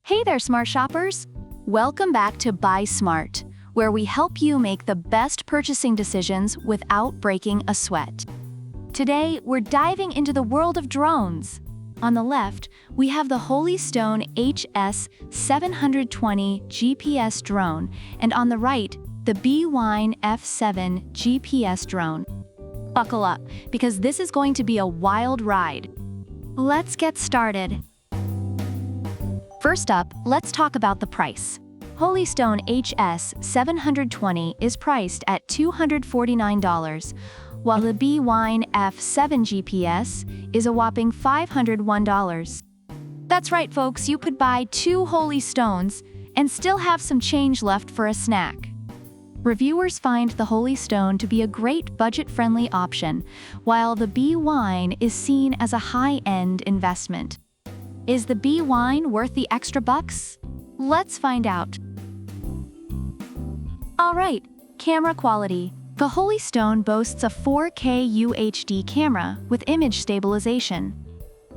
Hey there, smart shoppers! Welcome back to Buy Smart, where we help you make the best purchasing decisions without breaking a sweat. Today, we're diving into the world of drones. On the left, we have the Holystone HS720 GPS drone, and on the right, the Bwine F7 GPS drone. Buckle up, because this is going to be a wild ride. Let's get started. First up, let's talk about the price. Holystone HS720 is priced at $249, while the Bwine F7 GPS is a whopping $501. That's right, folks, you could buy two Holystones and still have some change left for a snack. Reviewers find the Holystone to be a great budget-friendly option, while the Bwine is seen as a high-end investment. Is the Bwine worth the extra bucks? Let's find out. Alright, camera quality. The Holystone boasts a 4K UHD camera with image stabilization.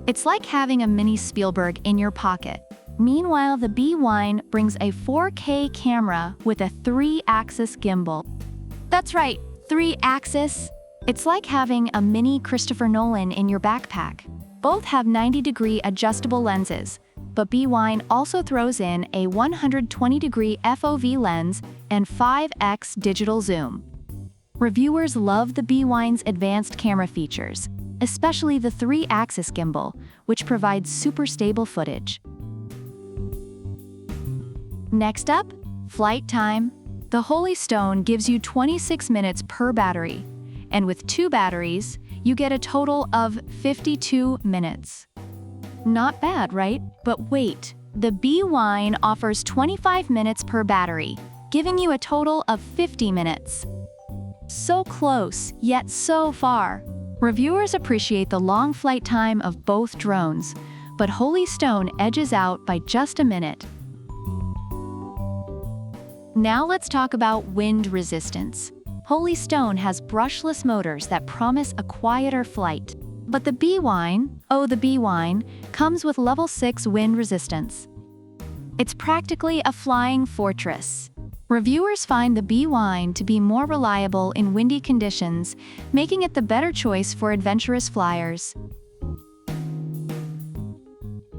It's like having a mini Spielberg in your pocket. Meanwhile, the Bwine brings a 4K camera with a 3-axis gimbal. That's right, 3-axis. It's like having a mini Christopher Nolan in your backpack. Both have 90-degree adjustable lenses, but Bwine also throws in a 120-degree FOV lens and 5x digital zoom. Reviewers love the Bwine's advanced camera features, especially the 3-axis gimbal, which provides super stable footage. Next up, flight time. The Holystone gives you 26 minutes per battery, and with 2 batteries, you get a total of 52 minutes. Not bad, right? But wait, the Bwine offers 25 minutes per battery, giving you a total of 50 minutes. So close, yet so far. Reviewers appreciate the long flight time of both drones, but Holystone edges out by just a minute. Now let's talk about wind resistance. Holystone has brushless motors that promise a quieter flight. But the Bwine, comes with level 6 wind resistance. It's practically a flying fortress. Reviewers find the Bwine to be more reliable in windy conditions, making it the better choice for adventurous flyers.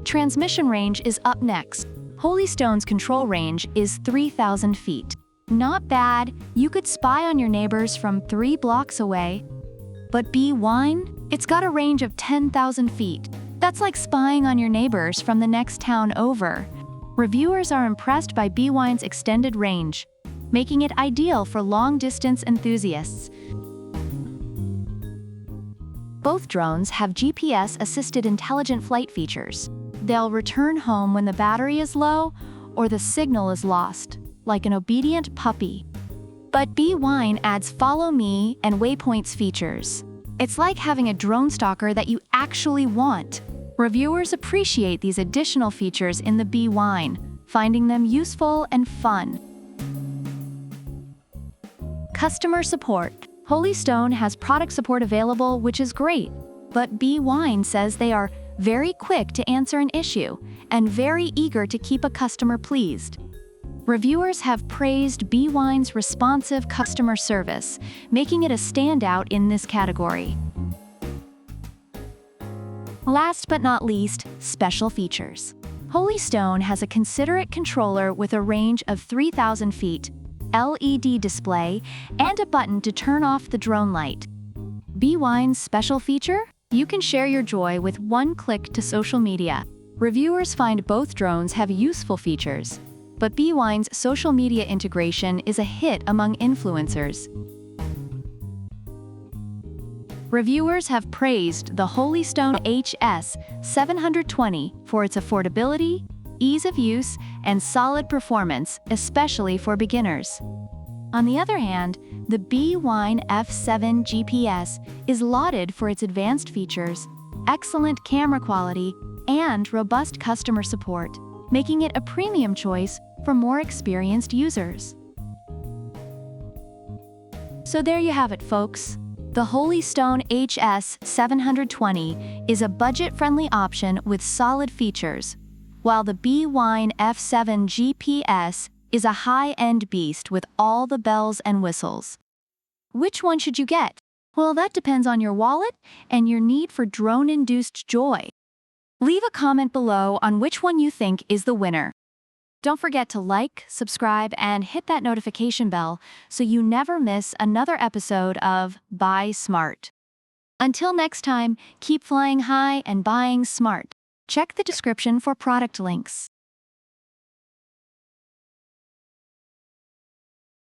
Transmission range is up next. Holystone's control range is 3,000 feet. Not bad, you could spy on your neighbors from 3 blocks away. But Bwine? It's got a range of 10,000 feet. That's like spying on your neighbors from the next town over. Reviewers are impressed by Bwine's extended range, making it ideal for long-distance enthusiasts. Both drones have GPS-assisted intelligent flight features. They'll return home when the battery is low or the signal is lost, like an obedient puppy. But Bwine adds Follow Me and Waypoints features. It's like having a drone stalker that you actually want. Reviewers appreciate these additional features in the Bwine, finding them useful and fun. Customer support. Holystone has product support available, which is great, but Bwine says they are very quick to answer an issue and very eager to keep a customer pleased. Reviewers have praised Bwine's responsive customer service, making it a standout in this category. Last but not least, special features. Holystone has a considerate controller with a range of 3,000 feet, LED display, and a button to turn off the drone light. Bwine's special feature? You can share your joy with one click to social media. Reviewers find both drones have useful features, but Bwine's social media integration is a hit among influencers. Reviewers have praised the Holystone HS720 for its affordability, ease of use, and solid performance, especially for beginners. On the other hand, the Bwine F7 GPS is lauded for its advanced features, excellent camera quality, and robust customer support, making it a premium choice for more experienced users. So there you have it, folks. The Holystone HS720 is a budget-friendly option with solid features. while the Bwine F7GPS is a high-end beast with all the bells and whistles. Which one should you get? Well, that depends on your wallet and your need for drone-induced joy. Leave a comment below on which one you think is the winner. Don't forget to like, subscribe, and hit that notification bell so you never miss another episode of Buy Smart. Until next time, keep flying high and buying smart. Check the description for product links.